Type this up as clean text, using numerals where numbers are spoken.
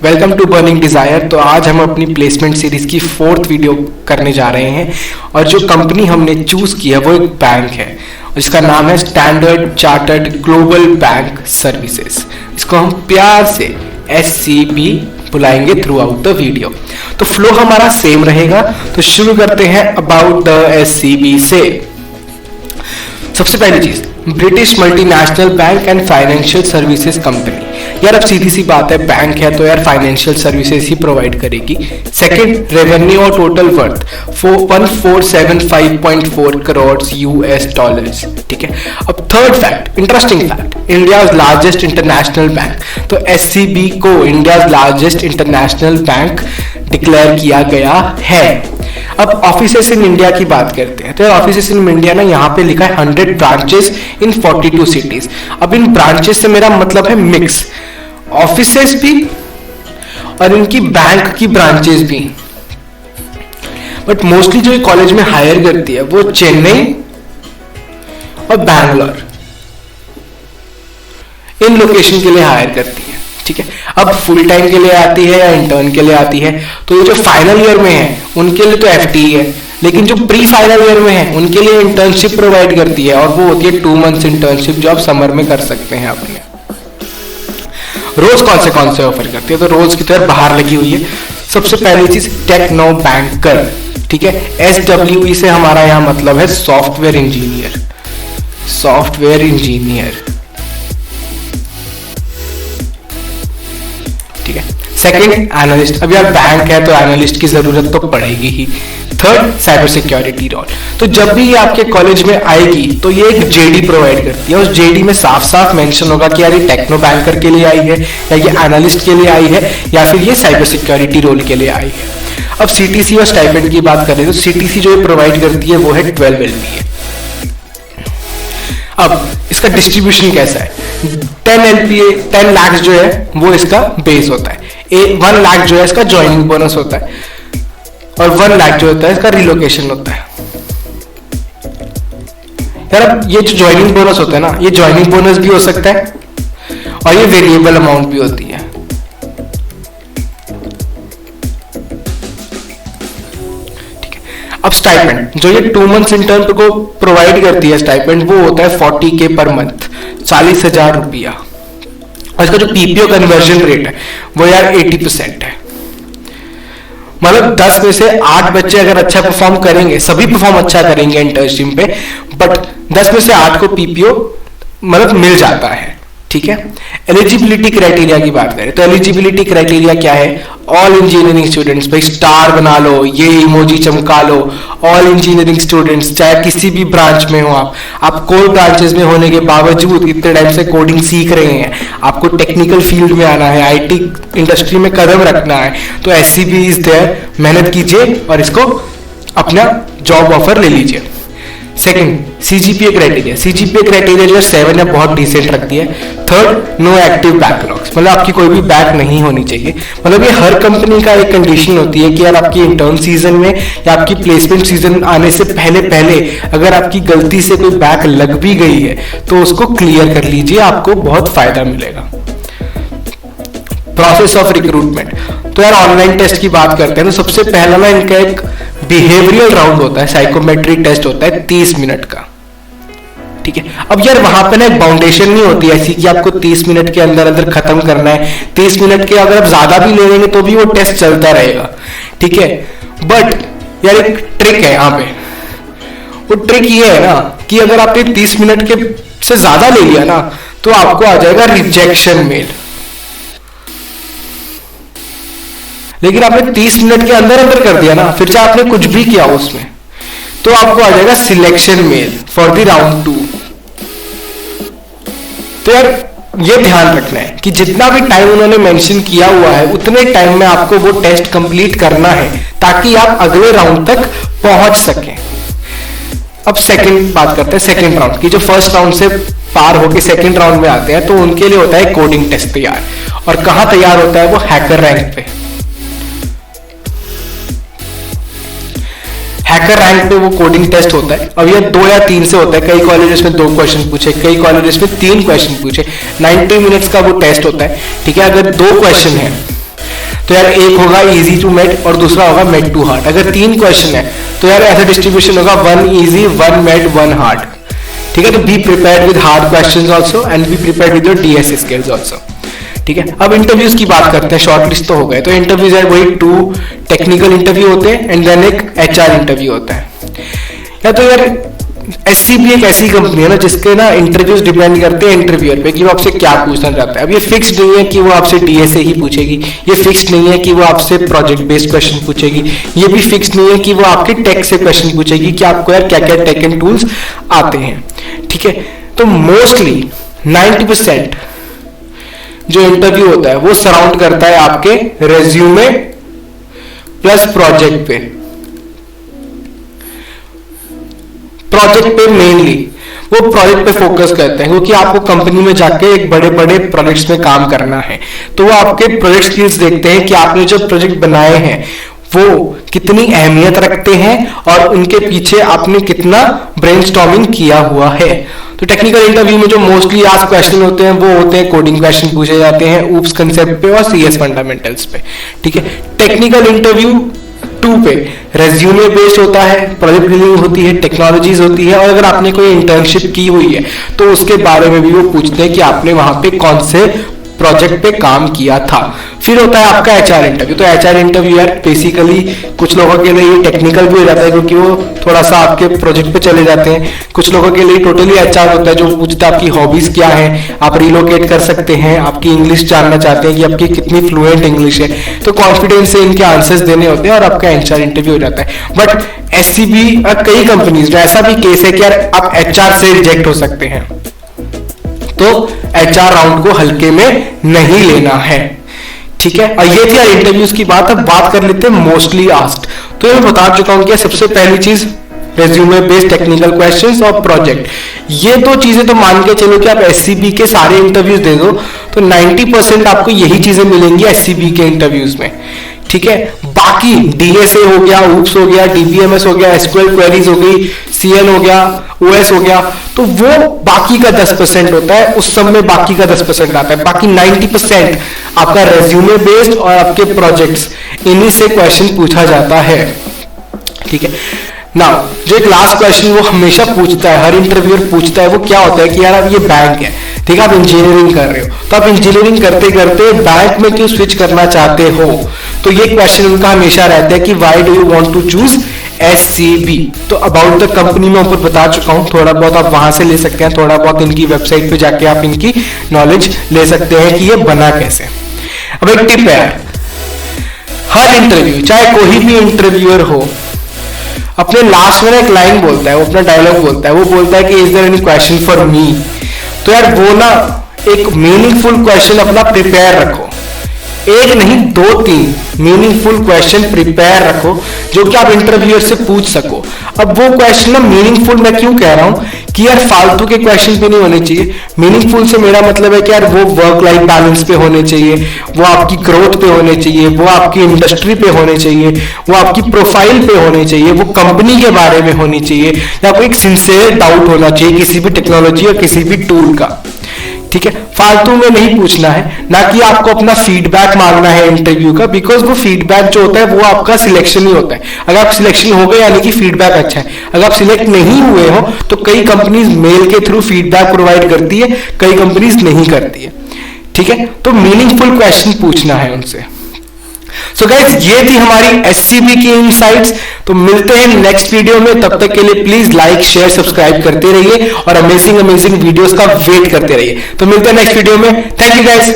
Welcome to burning desire. तो आज हम अपनी प्लेसमेंट सीरीज की 4th वीडियो करने जा रहे हैं और जो कंपनी हमने चूज की है वो एक बैंक है जिसका नाम है standard chartered global bank services. इसको हम प्यार से SCB बुलाएंगे थ्रू आउट द वीडियो। तो फ्लो हमारा सेम रहेगा। तो शुरू करते हैं अबाउट द SCB से। सबसे पहली चीज, British multinational bank and financial services company. यार अब सीधी सी बात है, बैंक है तो यार फाइनेंशियल सर्विसेज ही प्रोवाइड करेगी। सेकंड, रेवेन्यू और total worth 1475.4 crore US dollars. ठीक है। अब third fact, interesting fact, India's largest international bank. तो SCB को India's largest international bank declare किया गया है। अब ऑफिसेस इन इंडिया की बात करते हैं। तो ऑफिसेस इन इंडिया ना यहाँ पे लिखा है 100 ब्रांचेस इन 42 सिटीज। अब इन ब्रांचेस से मेरा मतलब है मिक्स, ऑफिसेस भी और इनकी बैंक की ब्रांचेस भी। बट मोस्टली जो कॉलेज में हायर करती है वो चेन्नई और बैंगलोर, इन लोकेशन के लिए हायर करती है। ठीक है। अब फुल टाइम के लिए आती है या इंटर्न के लिए आती है, तो ये जो फाइनल ईयर में है उनके लिए तो FTE है, लेकिन जो प्री फाइनल ईयर में है उनके लिए इंटर्नशिप प्रोवाइड करती है और वो होती है 2 मंथ्स इंटर्नशिप जो आप समर में कर सकते हैं अपने। रोज कौन से ऑफर करती है, तो रोज की तरह बाहर लगी हुई है। सबसे पहली चीज टेक्नो बैंकर। ठीक है। SWE से हमारा यहां मतलब है सॉफ्टवेयर इंजीनियर। Software engineer. ठीक है। Second, analyst. अब यार बैंक है तो एनालिस्ट की जरूरत तो पड़ेगी ही। Third, cyber security role. तो जब भी ये आपके कॉलेज में आएगी तो ये एक JD प्रोवाइड करती है। उस JD में साफ साफ मेंशन होगा कि यार ये टेक्नो बैंकर के लिए आई है या ये एनालिस्ट के लिए आई है या फिर ये साइबर सिक्योरिटी रोल के लिए आई है। अब CTC और स्टाइपेंड की बात करें तो CTC जो प्रोवाइड करती है वो है 12 LPA। अब इसका डिस्ट्रीब्यूशन कैसा है, 10 LPA 10 लाख जो है वो इसका बेस होता है, 1 लाख जो है इसका ज्वाइनिंग बोनस होता है और 1 लाख जो होता है इसका रिलोकेशन होता है। यार अब ये जो ज्वाइनिंग बोनस होता है ना, ये ज्वाइनिंग बोनस भी हो सकता है और ये वेरिएबल अमाउंट भी होती है। अब स्टाइपेंड जो ये 2 मंथ्स इंटर्न को प्रोवाइड करती है स्टाइपेंड, वो होता है 40K पर मंथ, 40,000 रुपया। और इसका जो PPO कन्वर्जन रेट है वो यार 80% है। मतलब 10 में से 8 बच्चे अगर अच्छा परफॉर्म करेंगे, सभी परफॉर्म अच्छा करेंगे इंटर्नशिप पे, बट 10 में से 8 को PPO मतलब मिल जाता है। ठीक है। एलिजिबिलिटी क्राइटेरिया की बात करें तो एलिजिबिलिटी क्राइटेरिया क्या है, ऑल इंजीनियरिंग स्टूडेंट्स, भाई स्टार बना लो, ये इमोजी चमका लो, ऑल इंजीनियरिंग स्टूडेंट्स, चाहे किसी भी ब्रांच में हो आप कोर ब्रांचेस में होने के बावजूद इतने टाइम से कोडिंग सीख रहे हैं, आपको टेक्निकल फील्ड में आना है, IT इंडस्ट्री में कदम रखना है, तो SCB इज देयर। मेहनत कीजिए और इसको अपना जॉब ऑफर ले लीजिए। Second, CGPA criteria. CGPA criteria जो 7 है बहुत डिसेंट रखती है। थर्ड, नो एक्टिव बैकलॉग्स, मतलब आपकी कोई भी बैक नहीं होनी चाहिए। मतलब ये हर कंपनी का एक कंडीशन होती है कि यार आपकी इंटर्न सीजन में या आपकी प्लेसमेंट सीजन आने से पहले अगर आपकी गलती से कोई बैक लग भी गई है तो उसको क्लियर कर लीजिए, आपको बहुत फायदा मिलेगा। प्रोसेस ऑफ रिक्रूटमेंट, तो यार ऑनलाइन टेस्ट की बात करते हैं तो सबसे पहला ना इनका एक बिहेवियरल राउंड होता है, साइकोमेट्रिक टेस्ट होता है 30 मिनट का। ठीक है। अब यार वहां पे ना एक बाउंडेशन नहीं होती ऐसी कि आपको 30 मिनट के अंदर अंदर खत्म करना है। 30 मिनट के अगर आप ज्यादा भी ले लेंगे तो भी वो टेस्ट चलता रहेगा। ठीक है। बट यार एक ट्रिक है यहाँ पे, वो ट्रिक ये है ना कि अगर आपने 30 मिनट के से ज्यादा ले लिया ना तो आपको आ जाएगा रिजेक्शन मेल। लेकिन आपने 30 मिनट के अंदर अंदर कर दिया ना, फिर चाहे आपने कुछ भी किया उसमें, तो आपको आ जाएगा selection mail for the round 2। तो यार ये ध्यान रखना है कि जितना भी टाइम उन्होंने मेंशन किया हुआ है उतने टाइम में आपको वो टेस्ट कंप्लीट करना है ताकि आप अगले राउंड तक पहुंच सकें। अब सेकंड बात करते हैं सेकंड राउंड की। जो फर्स्ट राउंड से पार होके सेकंड राउंड में आते हैं तो उनके लिए होता है कोडिंग टेस्ट तैयार। और कहां तैयार होता है वो, हैकर रैंक पे। हैकर रैंक पे वो कोडिंग टेस्ट होता है। अब ये 2 या 3 से होता है, कई कॉलेजेस में 2 क्वेश्चन पूछे, कई कॉलेजेस में 3 क्वेश्चन पूछे, 90 मिनट्स का वो टेस्ट होता है। ठीक है। अगर 2 क्वेश्चन है तो यार एक होगा इजी टू मेट और दूसरा होगा मेट टू हार्ड। अगर 3 क्वेश्चन है तो यार ऐसा डिस्ट्रीब्यूशन होगा 1 इजी 1 मेट 1 हार्ड। ठीक है, तो be prepared with hard questions also and be prepared with your DS skills also. ठीक है, अब इंटरव्यूज की बात करते हैं। शॉर्ट लिस्ट तो हो गए, तो इंटरव्यूज है वही 2 टेक्निकल इंटरव्यू होते हैं एंड देन एक एचआर इंटरव्यू होता है। या तो यार एससीबी एक ऐसी कंपनी है ना जिसके ना इंटरव्यूज डिपेंड करते हैं इंटरव्यूअर पे कि वो आपसे क्या पूछना चाहता है। अब ये फिक्स्ड नहीं है कि वो आपसे डीएसए ही पूछेगी, ये फिक्स्ड नहीं है कि वो आपसे प्रोजेक्ट बेस्ड क्वेश्चन पूछेगी, ये भी फिक्स्ड नहीं है कि वो आपके टेक से क्वेश्चन पूछेगी कि आपको यार क्या क्या टेक एंड टूल्स आते हैं। ठीक है, तो मोस्टली 90% जो इंटरव्यू होता है वो सराउंड करता है आपके रेज्यूमे प्लस प्रोजेक्ट पे। प्रोजेक्ट पे मेनली वो प्रोजेक्ट पे फोकस करते हैं क्योंकि आपको कंपनी में जाके एक बड़े बड़े प्रोजेक्ट्स में काम करना है, तो वो आपके प्रोजेक्ट स्किल्स देखते हैं कि आपने जो प्रोजेक्ट बनाए हैं वो कितनी अहमियत रखते हैं और उनके पीछे आपने कितना ब्रेनस्टॉर्मिंग किया हुआ है। तो टेक्निकल इंटरव्यू में जो मोस्टली आज क्वेश्चन होते हैं वो होते हैं कोडिंग क्वेश्चन पूछे जाते हैं, ऊप्स कंसेप्ट पे और सीएस फंडामेंटल्स पे। ठीक है, टेक्निकल इंटरव्यू 2 पे रेज्यूमे बेस्ड होता है, प्रोजेक्ट डीलिंग होती है, टेक्नोलॉजीज होती है और अगर आपने कोई इंटर्नशिप की हुई है तो उसके बारे में भी वो पूछते हैं कि आपने वहां पे कौन से प्रोजेक्ट पे काम किया था। फिर होता है आपका एचआर इंटरव्यू। तो एचआर इंटरव्यू यार बेसिकली कुछ लोगों के लिए ये टेक्निकल भी हो जाता है क्योंकि वो थोड़ा सा आपके प्रोजेक्ट पे चले जाते हैं। कुछ लोगों के लिए टोटली एचआर होता है जो पूछता है आपकी हॉबीज क्या है, आप रिलोकेट कर सकते हैं, आपकी इंग्लिश जानना चाहते हैं कि आपकी कितनी फ्लुएंट इंग्लिश है, तो कॉन्फिडेंस से इनके आंसर्स देने होते हैं और आपका एचआर इंटरव्यू हो जाता है। बट एससीबी कई कंपनीज में ऐसा भी केस है कि यार आप एचआर से रिजेक्ट हो सकते हैं, तो एचआर राउंड को हल्के में नहीं लेना है। ठीक है, और ये थी यार इंटरव्यूज की बात। अब बात कर लेते हैं मोस्टली आस्क्ड। तो ये मैं बता चुका हूं कि सबसे पहली चीज रेज्यूमे बेस्ड टेक्निकल क्वेश्चंस और प्रोजेक्ट, ये 2 चीजें तो मान के चलो कि आप एससीबी के सारे इंटरव्यूज दे दो तो 90% आपको यही चीजें मिलेंगी एससीबी के इंटरव्यूज में। ठीक है, बाकी डीएसए हो गया, ऊप्स हो गया, डीबीएमएस हो गया, एसक्यूएल क्वेरीज हो गई, सीएन हो गया, ओएस हो गया, तो वो बाकी का 10% होता है, उस सब में बाकी का 10% आता है। बाकी 90% आपका रेज्यूमे बेस्ड और आपके प्रोजेक्ट्स इन्हीं से क्वेश्चन पूछा जाता है। ठीक है, नाउ जो एक लास्ट क्वेश्चन वो हमेशा पूछता है, हर इंटरव्यूअर पूछता है, वो क्या होता है कि यार अब ये बैंक है, ठीक है, आप इंजीनियरिंग कर रहे हो, तो आप इंजीनियरिंग करते करते बैंक में क्यों स्विच करना चाहते हो? तो ये क्वेश्चन उनका हमेशा रहता है कि why do you want to choose SCB. तो अबाउट द कंपनी में ऊपर बता चुका हूं, थोड़ा बहुत आप वहां से ले सकते हैं, थोड़ा बहुत इनकी वेबसाइट पे जाके आप इनकी नॉलेज ले सकते हैं कि ये बना कैसे। अब एक टिप है, हर इंटरव्यू चाहे कोई भी इंटरव्यूअर हो अपने लास्ट में एक लाइन बोलता है, वो अपना डायलॉग बोलता है, वो बोलता है कि is there any question for me. तो यार वो ना एक मीनिंगफुल क्वेश्चन अपना प्रिपेयर रखो, एक नहीं 2-3 मीनिंगफुल क्वेश्चन प्रिपेयर रखो जो कि आप इंटरव्यूअर से पूछ सको। अब वो क्वेश्चन ना मीनिंगफुल मैं क्यों कह रहा हूं कि यार फालतू के क्वेश्चन पे नहीं होने चाहिए। मीनिंगफुल से मेरा मतलब है कि यार वो वर्क लाइफ बैलेंस पे होने चाहिए, वो आपकी ग्रोथ पे होने चाहिए, वो आपकी इंडस्ट्री पे होने चाहिए, वो आपकी प्रोफाइल पे होने चाहिए, वो कंपनी के बारे में होनी चाहिए, या कोई एक सिंसियर डाउट होना चाहिए किसी भी टेक्नोलॉजी या किसी भी टूल का। ठीक है, फालतू में नहीं पूछना है, ना कि आपको अपना फीडबैक मांगना है इंटरव्यू का, बिकॉज वो फीडबैक जो होता है वो आपका सिलेक्शन ही होता है। अगर आप सिलेक्शन हो गए यानी कि फीडबैक अच्छा है, अगर आप सिलेक्ट नहीं हुए हो तो कई कंपनीज मेल के थ्रू फीडबैक प्रोवाइड करती है, कई कंपनीज नहीं करती है। ठीक है, तो मीनिंगफुल क्वेश्चन पूछना है उनसे। सो गाइस, ये थी हमारी एससीबी की इनसाइट्स। तो मिलते हैं नेक्स्ट वीडियो में, तब तक के लिए प्लीज लाइक शेयर सब्सक्राइब करते रहिए और अमेजिंग वीडियोस का वेट करते रहिए। तो मिलते हैं नेक्स्ट वीडियो में। Thank you guys.